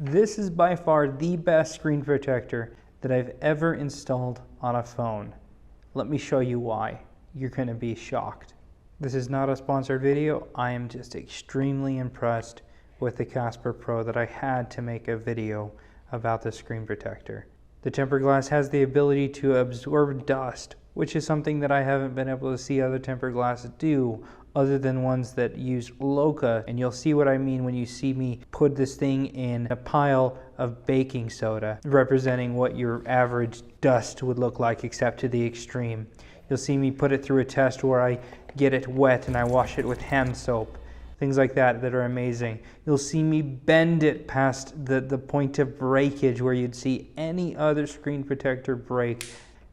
This is by far the best screen protector that I've ever installed on a phone. Let me show you why. You're going to be shocked. This is not a sponsored video. I am just extremely impressed with the Casper Pro that I had to make a video about the screen protector. The tempered glass has the ability to absorb dust, which is something that I haven't been able to see other tempered glasses do other than ones that use Loca. And you'll see what I mean when you see me put this thing in a pile of baking soda, representing what your average dust would look like, except to the extreme. You'll see me put it through a test where I get it wet and I wash it with hand soap. Things like that are amazing. You'll see me bend it past the point of breakage where you'd see any other screen protector break.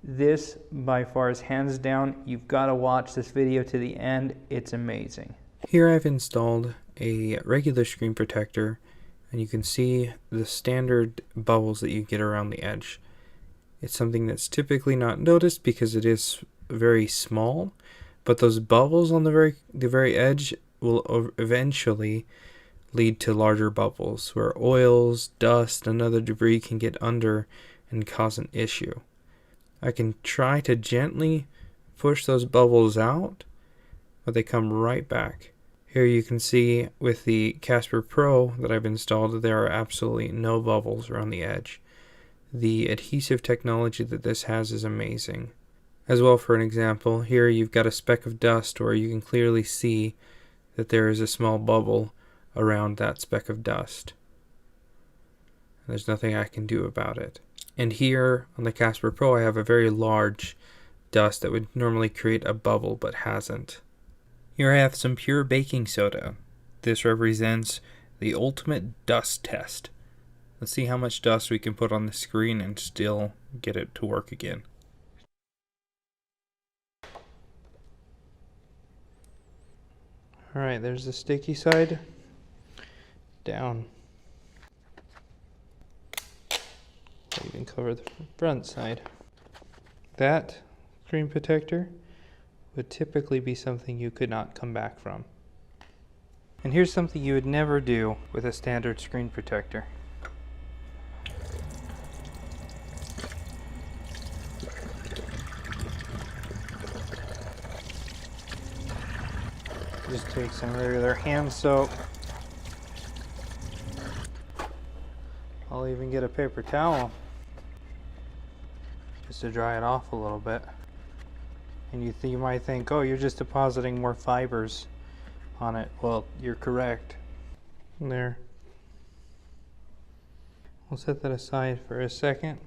This by far is hands down. You've got to watch this video to the end. It's amazing. Here I've installed a regular screen protector, and you can see the standard bubbles that you get around the edge. It's something that's typically not noticed because it is very small, but those bubbles on the very edge will eventually lead to larger bubbles where oils, dust, and other debris can get under and cause an issue. I can try to gently push those bubbles out, but they come right back. Here you can see with the Casper Pro that I've installed, there are absolutely no bubbles around the edge. The adhesive technology that this has is amazing. As well, for an example, here you've got a speck of dust where you can clearly see that there is a small bubble around that speck of dust. There's nothing I can do about it. And here on the Casper Pro I have a very large dust that would normally create a bubble but hasn't. Here I have some pure baking soda. This represents the ultimate dust test. Let's see how much dust we can put on the screen and still get it to work again. Alright, there's the sticky side. Down. Even cover the front side. That screen protector would typically be something you could not come back from. And here's something you would never do with a standard screen protector. Just take some regular hand soap. I'll even get a paper towel just to dry it off a little bit. And you might think, oh, you're just depositing more fibers on it. Well, you're correct. There. We'll set that aside for a second.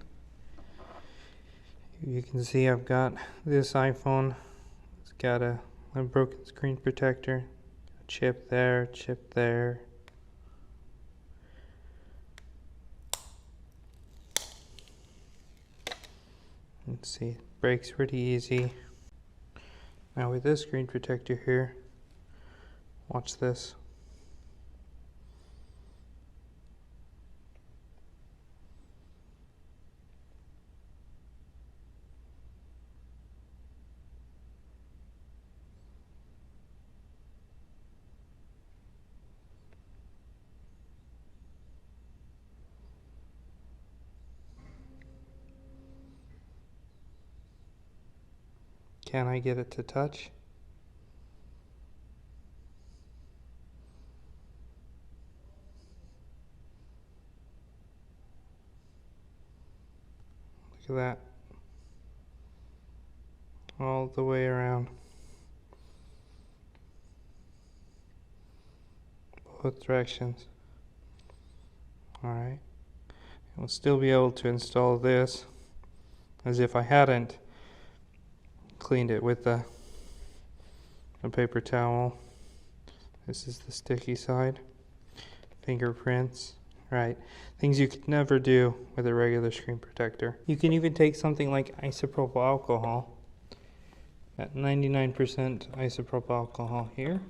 You can see I've got this iPhone. It's got a broken screen protector. A chip there, chip there. Let's see, it breaks pretty easy. Now with this screen protector here, watch this. Can I get it to touch? Look at that. All the way around. Both directions. Alright. We'll still be able to install this as if I hadn't cleaned it with a paper towel. This is the sticky side. Fingerprints. Right. Things you could never do with a regular screen protector. You can even take something like isopropyl alcohol. At 99% isopropyl alcohol here.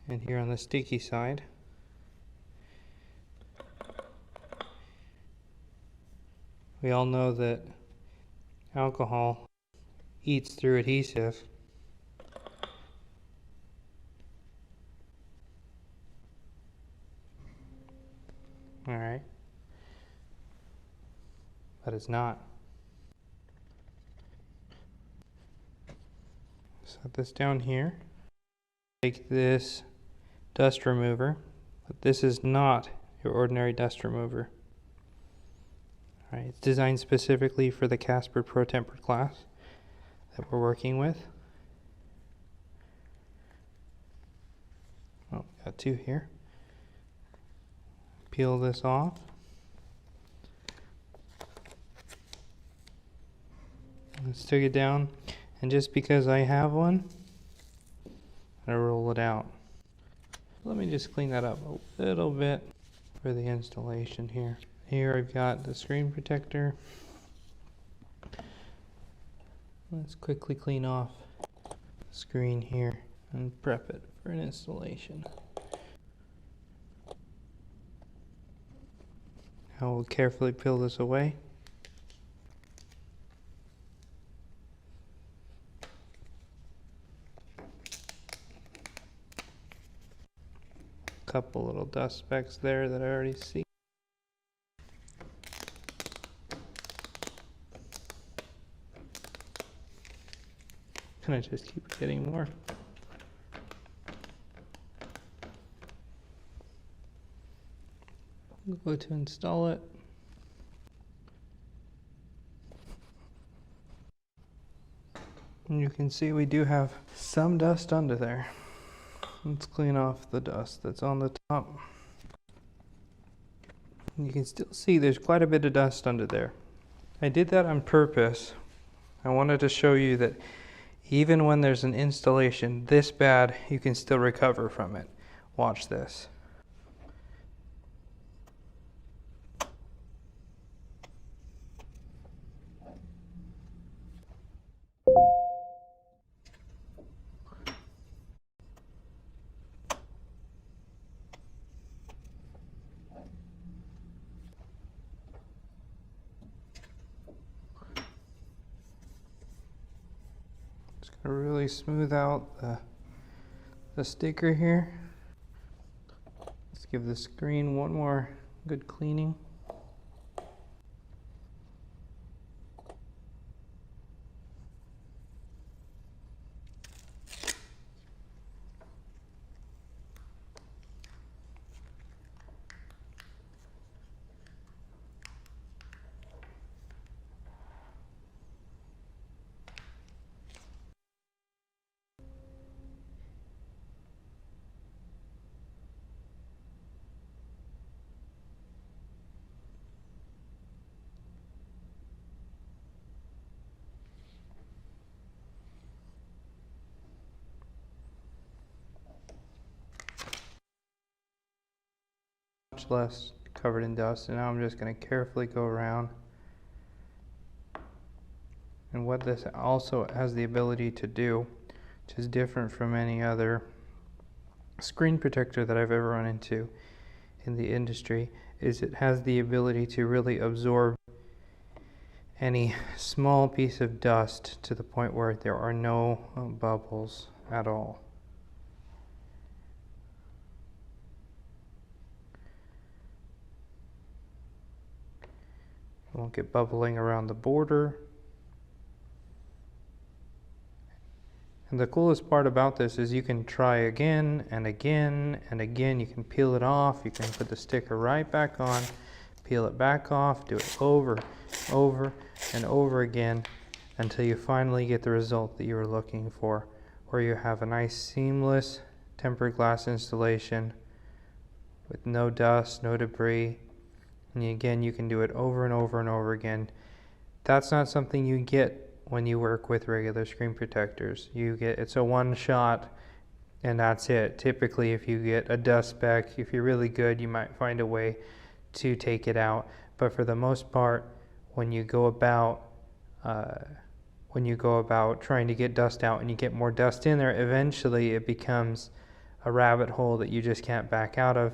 And here on the sticky side. We all know that alcohol eats through adhesive. All right. But it's not. Set this down here. Take this dust remover, but this is not your ordinary dust remover. All right, it's designed specifically for the Casper Pro Tempered class that we're working with. Oh, got two here. Peel this off. And stick it down, and just because I have one, I roll it out. Let me just clean that up a little bit for the installation here. Here I've got the screen protector. Let's quickly clean off the screen here and prep it for an installation. I will carefully peel this away. Couple little dust specks there that I already see. And I just keep getting more. Go to install it. And you can see we do have some dust under there. Let's clean off the dust that's on the top. You can still see there's quite a bit of dust under there. I did that on purpose. I wanted to show you that even when there's an installation this bad, you can still recover from it. Watch this. Just gonna really smooth out the sticker here. Let's give the screen one more good cleaning. Much less covered in dust, and now I'm just going to carefully go around. And what this also has the ability to do, which is different from any other screen protector that I've ever run into in the industry, is it has the ability to really absorb any small piece of dust to the point where there are no bubbles at all. It won't get bubbling around the border. And the coolest part about this is you can try again and again and again. You can peel it off. You can put the sticker right back on, peel it back off, do it over and over again until you finally get the result that you were looking for, where you have a nice seamless tempered glass installation with no dust, no debris. And again, you can do it over and over and over again. That's not something you get when you work with regular screen protectors. It's a one shot and that's it. Typically, if you get a dust speck, if you're really good, you might find a way to take it out. But for the most part, when you go about trying to get dust out and you get more dust in there, eventually it becomes a rabbit hole that you just can't back out of.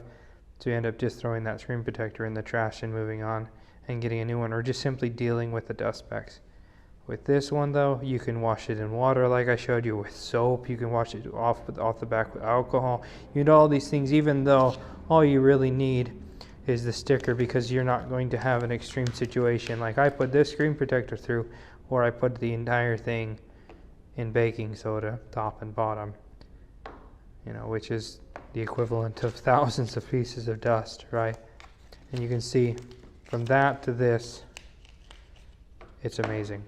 So you end up just throwing that screen protector in the trash and moving on and getting a new one, or just simply dealing with the dust specks. With this one though, you can wash it in water like I showed you, with soap. You can wash it off the back with alcohol. You do all these things, even though all you really need is the sticker, because you're not going to have an extreme situation. Like I put this screen protector through, or I put the entire thing in baking soda, top and bottom, you know, which is the equivalent of thousands of pieces of dust, right? And you can see from that to this, it's amazing.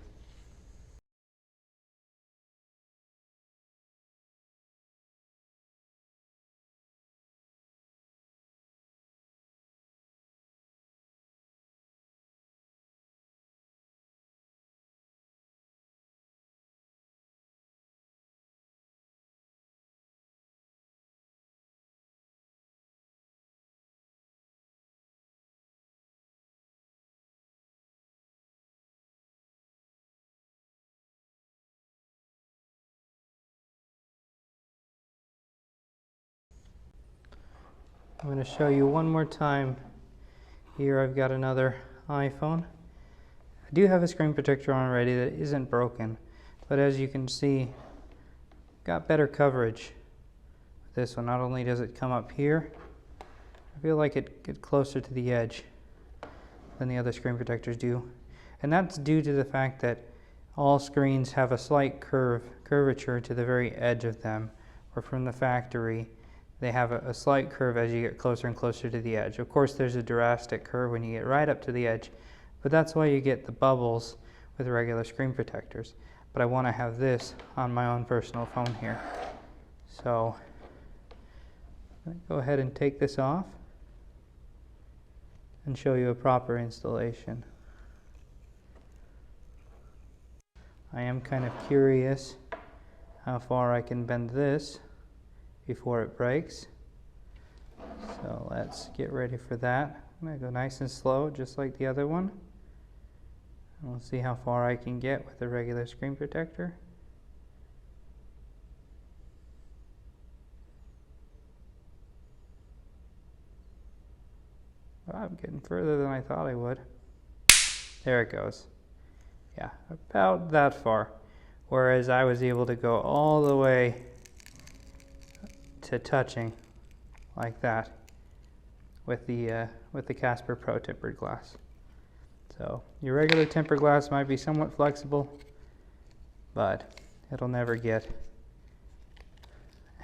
I'm going to show you one more time. Here I've got another iPhone. I do have a screen protector on already that isn't broken, but as you can see, got better coverage with this one. Not only does it come up here, I feel like it gets closer to the edge than the other screen protectors do. And that's due to the fact that all screens have a slight curvature to the very edge of them, or from the factory they have a slight curve as you get closer and closer to the edge. Of course, there's a drastic curve when you get right up to the edge, but that's why you get the bubbles with regular screen protectors. But I want to have this on my own personal phone here. So I'm going to go ahead and take this off and show you a proper installation. I am kind of curious how far I can bend this before it breaks. So let's get ready for that. I'm going to go nice and slow, just like the other one. And we'll see how far I can get with a regular screen protector. Well, I'm getting further than I thought I would. There it goes. Yeah, about that far. Whereas I was able to go all the way to touching like that with the Casper Pro tempered glass. So your regular tempered glass might be somewhat flexible, but it'll never get,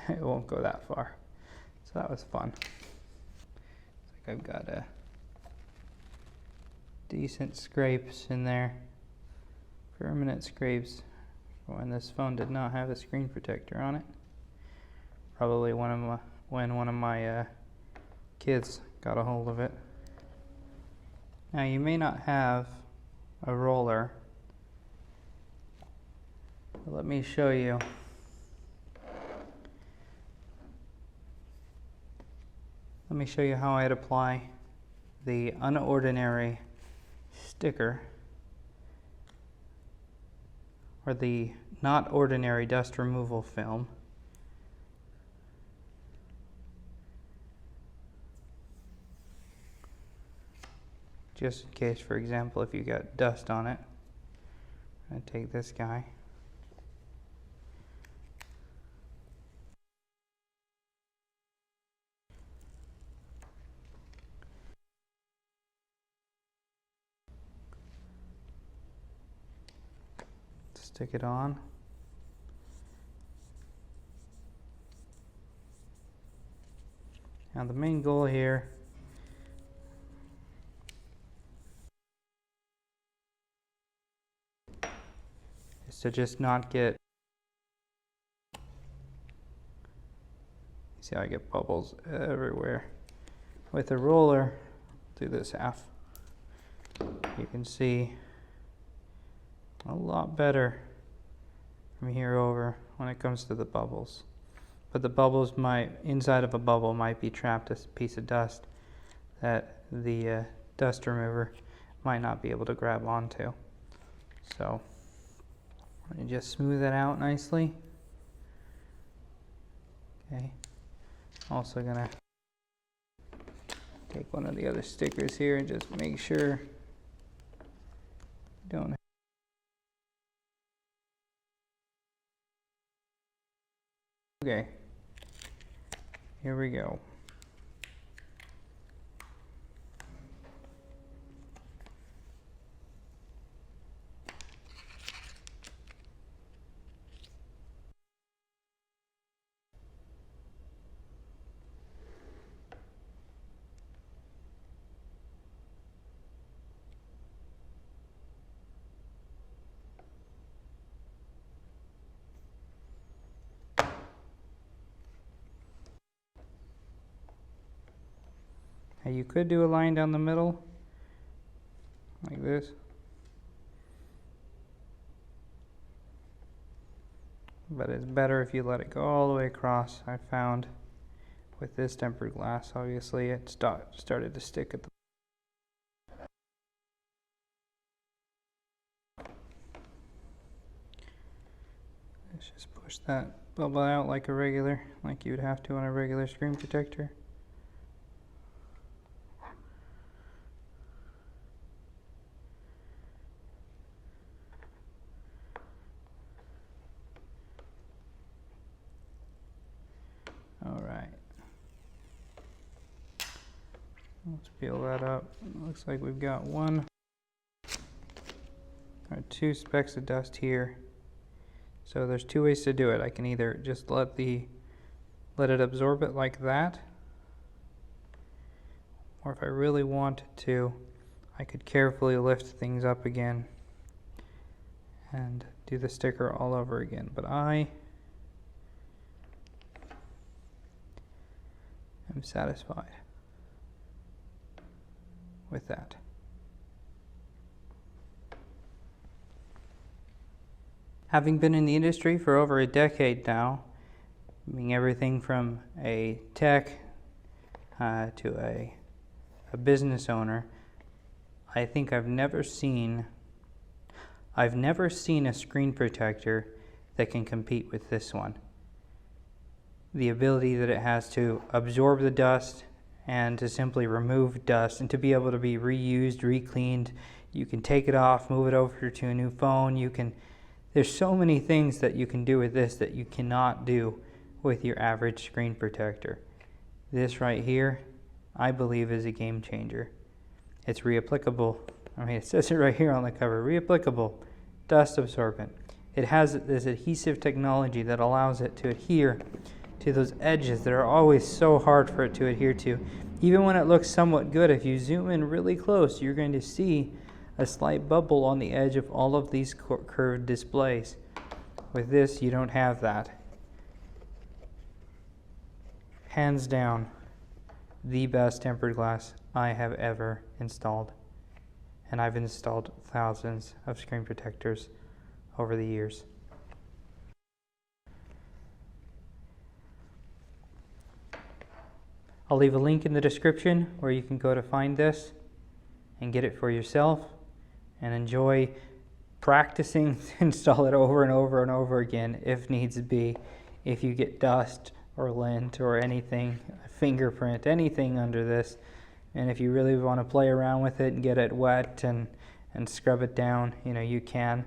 it won't go that far. So that was fun. Looks like I've got a decent scrapes in there, permanent scrapes when this phone did not have a screen protector on it. Probably when one of my kids got a hold of it. Now you may not have a roller, but let me show you. Let me show you how I'd apply the unordinary sticker, or the not ordinary dust removal film. Just in case, for example, if you got dust on it. I'm going to take this guy. Stick it on. Now the main goal here is to just not get, see how I get bubbles everywhere. With a roller, do this half. You can see a lot better from here over when it comes to the bubbles. But the bubbles inside of a bubble might be trapped a piece of dust that the dust remover might not be able to grab onto. So let me just smooth that out nicely. Okay. Also gonna take one of the other stickers here and just make sure you don't. Okay. Here we go. Now you could do a line down the middle, like this. But it's better if you let it go all the way across. I found with this tempered glass, obviously it started to stick at the Let's just push that bubble out like you would have to on a regular screen protector. All right. Let's peel that up. It looks like we've got one or two specks of dust here. So there's two ways to do it. I can either just let it absorb it like that, or if I really wanted to, I could carefully lift things up again and do the sticker all over again. But I am satisfied with that. Having been in the industry for over a decade now, being everything from a tech to a business owner, I think I've never seen a screen protector that can compete with this one. The ability that it has to absorb the dust and to simply remove dust and to be able to be reused, re-cleaned. You can take it off, move it over to a new phone. There's so many things that you can do with this that you cannot do with your average screen protector. This right here, I believe, is a game changer. It's reapplicable. I mean, it says it right here on the cover, reapplicable, dust absorbent. It has this adhesive technology that allows it to adhere to those edges that are always so hard for it to adhere to. Even when it looks somewhat good, if you zoom in really close, you're going to see a slight bubble on the edge of all of these curved displays. With this, you don't have that. Hands down, the best tempered glass I have ever installed. And I've installed thousands of screen protectors over the years. I'll leave a link in the description where you can go to find this and get it for yourself and enjoy practicing to install it over and over and over again if needs be. If you get dust or lint or anything, a fingerprint, anything under this, and if you really want to play around with it and get it wet and scrub it down, you can,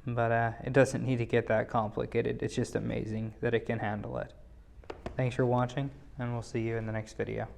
but it doesn't need to get that complicated. It's just amazing that it can handle it. Thanks for watching, and we'll see you in the next video.